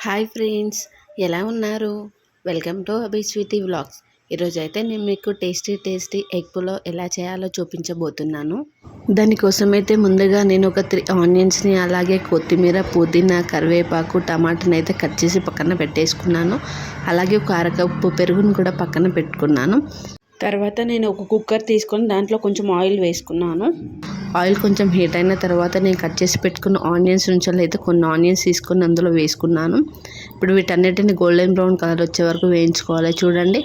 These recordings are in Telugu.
హాయ్ ఫ్రెండ్స్, ఎలా ఉన్నారు? Welcome to Abhi sweety vlogs. ఈరోజు అయితే నేను మీకు టేస్టీ ఎగ్ పులావ్ ఎలా చేయాలో చూపించబోతున్నాను. దానికోసం అయితే ముందుగా నేను ఒక 3 ఆనియన్స్ని, అలాగే కొత్తిమీర, పుదీనా, కరివేపాకు, టమాటాని అయితే కట్ చేసి పక్కన పెట్టేసుకున్నాను. అలాగే ఒక అరకప్పు పెరుగును కూడా పక్కన పెట్టుకున్నాను. తర్వాత నేను ఒక కుక్కర్ తీసుకొని దాంట్లో కొంచెం ఆయిల్ వేసుకున్నాను. ఆయిల్ కొంచెం హీట్ అయిన తర్వాత నేను కట్ చేసి పెట్టుకున్న ఆనియన్స్ నుంచి అయితే కొన్ని ఆనియన్స్ తీసుకొని అందులో వేసుకున్నాను. ఇప్పుడు వీటన్నిటిని గోల్డెన్ బ్రౌన్ కలర్ వచ్చే వరకు వేయించుకోవాలి. చూడండి,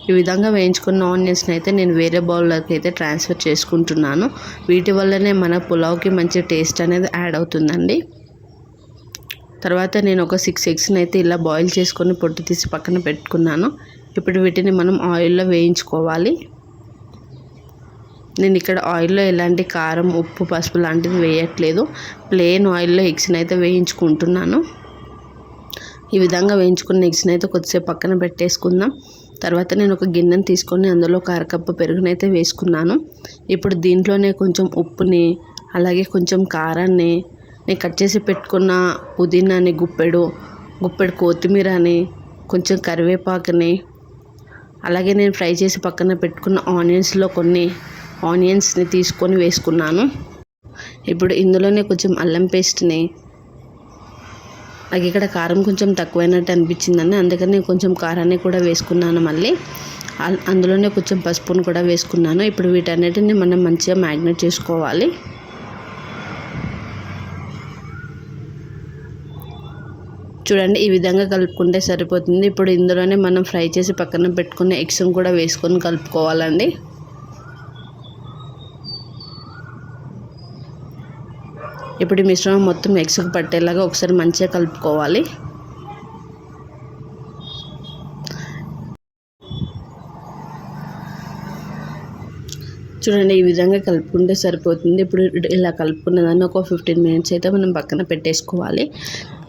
ఈ విధంగా వేయించుకున్న ఆనియన్స్ని అయితే నేను వేరే బౌల్లోకి అయితే ట్రాన్స్ఫర్ చేసుకుంటున్నాను. వీటి వల్లనే మన పులావ్కి మంచి టేస్ట్ అనేది యాడ్ అవుతుందండి. తర్వాత నేను ఒక 6 ఎగ్స్ని అయితే ఇలా బాయిల్ చేసుకొని పొట్టు తీసి పక్కన పెట్టుకున్నాను. ఇప్పుడు వీటిని మనం ఆయిల్లో వేయించుకోవాలి. నేను ఇక్కడ ఆయిల్లో ఎలాంటి కారం, ఉప్పు, పసుపు లాంటివి వేయట్లేదు. ప్లెయిన్ ఆయిల్లో ఎగ్స్ని అయితే వేయించుకుంటున్నాను. ఈ విధంగా వేయించుకున్న ఎగ్స్ని అయితే కొద్దిసేపు పక్కన పెట్టేసుకుందాం. తర్వాత నేను ఒక గిన్నెను తీసుకొని అందులో ఒక అరకప్పు పెరుగునైతే వేసుకున్నాను. ఇప్పుడు దీంట్లోనే కొంచెం ఉప్పుని, అలాగే కొంచెం కారాన్ని, నేను కట్ చేసి పెట్టుకున్న పుదీనాని, గుప్పెడు కొత్తిమీరని, కొంచెం కరివేపాకుని, అలాగే నేను ఫ్రై చేసి పక్కన పెట్టుకున్న ఆనియన్స్లో కొన్ని ఆనియన్స్ని తీసుకొని వేసుకున్నాను. ఇప్పుడు ఇందులోనే కొంచెం అల్లం పేస్ట్ని, నాకు ఇక్కడ కారం కొంచెం తక్కువైనట్టు అనిపించిందండి, అందుకని నేను కొంచెం కారాన్ని కూడా వేసుకున్నాను. మళ్ళీ అందులోనే కొంచెం పసుపును కూడా వేసుకున్నాను. ఇప్పుడు వీటన్నిటిని మనం మంచిగా మ్యాగ్నేట్ చేసుకోవాలి. చూడండి, ఈ విధంగా కలుపుకుంటే సరిపోతుంది. ఇప్పుడు ఇందులోనే మనం ఫ్రై చేసి పక్కన పెట్టుకున్న ఎగ్స్ని కూడా వేసుకొని కలుపుకోవాలండి. ఇప్పుడు ఈ మిశ్రమం మొత్తం ఎగ్స్కి పట్టేలాగా ఒకసారి మంచిగా కలుపుకోవాలి. చూడండి, ఈ విధంగా కలుపుకుంటే సరిపోతుంది. ఇప్పుడు ఇలా కలుపుకున్న దాన్ని ఒక 15 మినిట్స్ అయితే మనం పక్కన పెట్టేసుకోవాలి.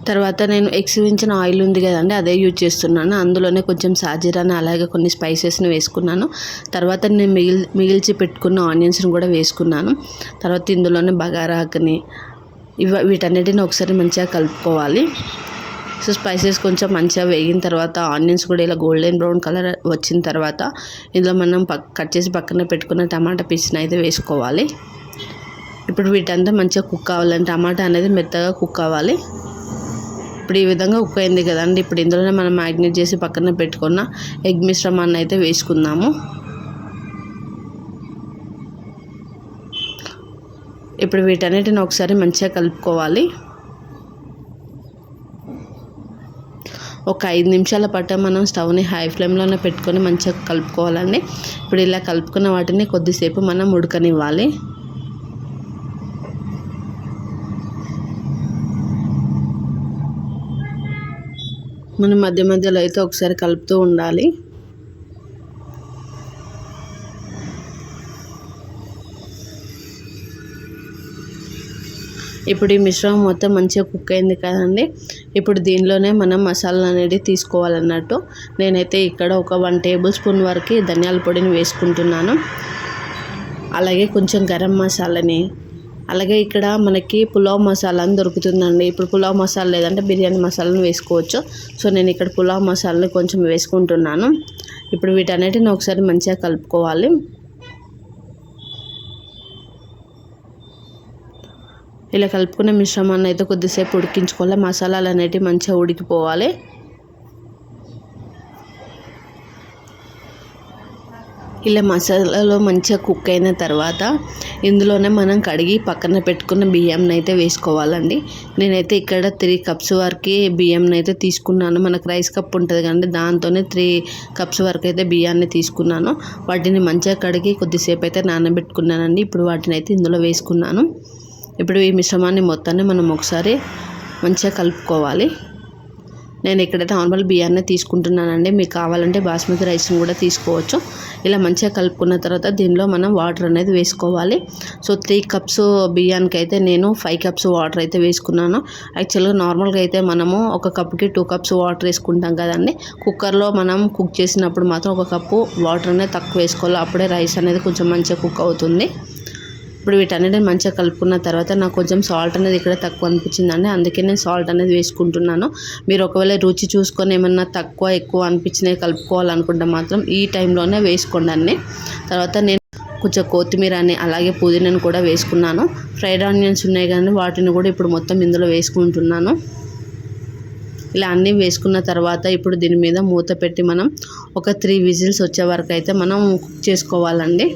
తర్వాత నేను ఎగ్స్ వేయించిన ఆయిల్ ఉంది కదండి, అదే యూజ్ చేస్తున్నాను. అందులోనే కొంచెం సాజీరాని, అలాగే కొన్ని స్పైసెస్ని వేసుకున్నాను. తర్వాత నేను మిగిల్చి పెట్టుకున్న ఆనియన్స్ని కూడా వేసుకున్నాను. తర్వాత ఇందులోనే బగారాకుని, వీటన్నిటిని ఒకసారి మంచిగా కలుపుకోవాలి. సో స్పైసెస్ కొంచెం మంచిగా వేగిన తర్వాత, ఆనియన్స్ కూడా ఇలా గోల్డెన్ బ్రౌన్ కలర్ వచ్చిన తర్వాత ఇందులో మనం కట్ చేసి పక్కన పెట్టుకున్న టమాటా పీస్ని అయితే వేసుకోవాలి. ఇప్పుడు వీటంతా మంచిగా కుక్ అవ్వాలంటే టమాటా అనేది మెత్తగా కుక్ అవ్వాలి. ఇప్పుడు ఈ విధంగా కుక్ అయింది కదండి. ఇప్పుడు ఇందులోనే మనం మ్యాగ్నేట్ చేసి పక్కన పెట్టుకున్న ఎగ్ మిశ్రమాన్ని అయితే వేసుకుందాము. ఇప్పుడు వీటన్నిటిని ఒకసారి మంచిగా కలుపుకోవాలి. ఒక 5 నిమిషాల పాటు మనం స్టవ్ని హై ఫ్లేమ్లోనే పెట్టుకొని మంచిగా కలుపుకోవాలండి. ఇప్పుడు ఇలా కలుపుకున్న వాటిని కొద్దిసేపు మనం ఉడకనివ్వాలి. మనం మధ్యలో అయితే ఒకసారి కలుపుతూ ఉండాలి. ఇప్పుడు ఈ మిశ్రమం మొత్తం మంచిగా కుక్ అయింది కదండి. ఇప్పుడు దీనిలోనే మనం మసాలా అనేది తీసుకోవాలన్నట్టు. నేనైతే ఇక్కడ ఒక 1 టేబుల్ స్పూన్ వరకు ధనియాల పొడిని వేసుకుంటున్నాను. అలాగే కొంచెం గరం మసాలాని, అలాగే ఇక్కడ మనకి పులావ్ మసాలా అని దొరుకుతుందండి. ఇప్పుడు పులావ్ మసాలా లేదంటే బిర్యానీ మసాలాను వేసుకోవచ్చు. సో నేను ఇక్కడ పులావ్ మసాలాని కొంచెం వేసుకుంటున్నాను. ఇప్పుడు వీటన్నిటిని ఒకసారి మంచిగా కలుపుకోవాలి. ఇలా కలుపుకున్న మిశ్రమాన్ని అయితే కొద్దిసేపు ఉడికించుకోవాలి. మసాలాలు అనేటివి మంచిగా ఉడికిపోవాలి. ఇలా మసాలాలో మంచిగా కుక్ అయిన తర్వాత ఇందులోనే మనం కడిగి పక్కన పెట్టుకున్న బియ్యంని అయితే వేసుకోవాలండి. నేనైతే ఇక్కడ 3 కప్స్ వరకు బియ్యంని అయితే తీసుకున్నాను. మనకు రైస్ కప్ ఉంటుంది కదండి, దాంతోనే 3 కప్స్ వరకు అయితే బియ్యాన్ని తీసుకున్నాను. వాటిని మంచిగా కడిగి కొద్దిసేపు అయితే నానబెట్టుకున్నానండి. ఇప్పుడు వాటిని అయితే ఇందులో వేసుకున్నాను. ఇప్పుడు ఈ మిశ్రమాన్ని మొత్తాన్ని మనం ఒకసారి మంచిగా కలుపుకోవాలి. నేను ఇక్కడ నార్మల్ బియ్యాన్ని తీసుకుంటున్నానండి. మీకు కావాలంటే బాస్మతి రైస్ని కూడా తీసుకోవచ్చు. ఇలా మంచిగా కలుపుకున్న తర్వాత దీనిలో మనం వాటర్ అనేది వేసుకోవాలి. సో 3 కప్స్ బియ్యానికి అయితే నేను 5 కప్స్ వాటర్ అయితే వేసుకున్నాను. యాక్చువల్గా నార్మల్గా అయితే మనము ఒక కప్కి 2 కప్స్ వాటర్ వేసుకుంటాం కదండి. కుక్కర్లో మనం కుక్ చేసినప్పుడు మాత్రం 1 కప్పు వాటర్ అనేది తక్కువ వేసుకోవాలి. అప్పుడే రైస్ అనేది కొంచెం మంచిగా కుక్ అవుతుంది. ఇప్పుడు వీటన్నిటిని మంచిగా కలుపుకున్న తర్వాత నాకు కొంచెం సాల్ట్ అనేది ఇక్కడ తక్కువ అనిపించిందండి, అందుకే నేను సాల్ట్ అనేది వేసుకుంటున్నాను. మీరు ఒకవేళ రుచి చూసుకొని ఏమన్నా తక్కువ ఎక్కువ అనిపించినవి కలుపుకోవాలనుకుంటే మాత్రం ఈ టైంలోనే వేసుకోండి అన్నీ. తర్వాత నేను కొంచెం కొత్తిమీరని అలాగే పుదీనాను కూడా వేసుకున్నాను. ఫ్రైడ్ ఆనియన్స్ ఉన్నాయి కానీ వాటిని కూడా ఇప్పుడు మొత్తం ఇందులో వేసుకుంటున్నాను. ఇలా అన్నీ వేసుకున్న తర్వాత ఇప్పుడు దీని మీద మూత పెట్టి మనం ఒక 3 విజిల్స్ వచ్చే వరకు అయితే మనం కుక్ చేసుకోవాలండి.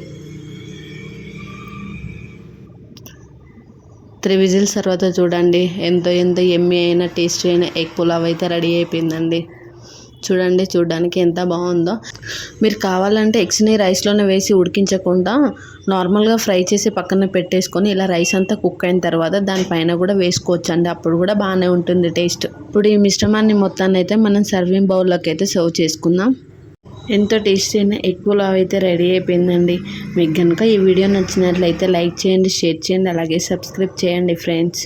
3 విజిల్స్ తర్వాత చూడండి ఎంతో యమ్మీ అయిన టేస్టీ అయిన ఎగ్ పులావ్ అయితే రెడీ అయిపోయిందండి. చూడండి చూడడానికి ఎంత బాగుందో. మీరు కావాలంటే ఎగ్స్ని రైస్లోనే వేసి ఉడికించకుండా నార్మల్గా ఫ్రై చేసి పక్కన పెట్టేసుకొని ఇలా రైస్ అంతా కుక్ అయిన తర్వాత దానిపైన కూడా వేసుకోవచ్చు అండి, అప్పుడు కూడా బాగానే ఉంటుంది టేస్ట్. ఇప్పుడు ఈ మిశ్రమాన్ని మొత్తాన్ని అయితే మనం సర్వింగ్ బౌల్లోకి అయితే సర్వ్ చేసుకుందాం. ఎంతో టేస్టీ అయిన ఎగ్ పులావ్ అయితే రెడీ అయిపోయిందండి. మీకు కనుక ఈ వీడియో నచ్చినట్లయితే లైక్ చేయండి, షేర్ చేయండి, అలాగే సబ్స్క్రైబ్ చేయండి ఫ్రెండ్స్.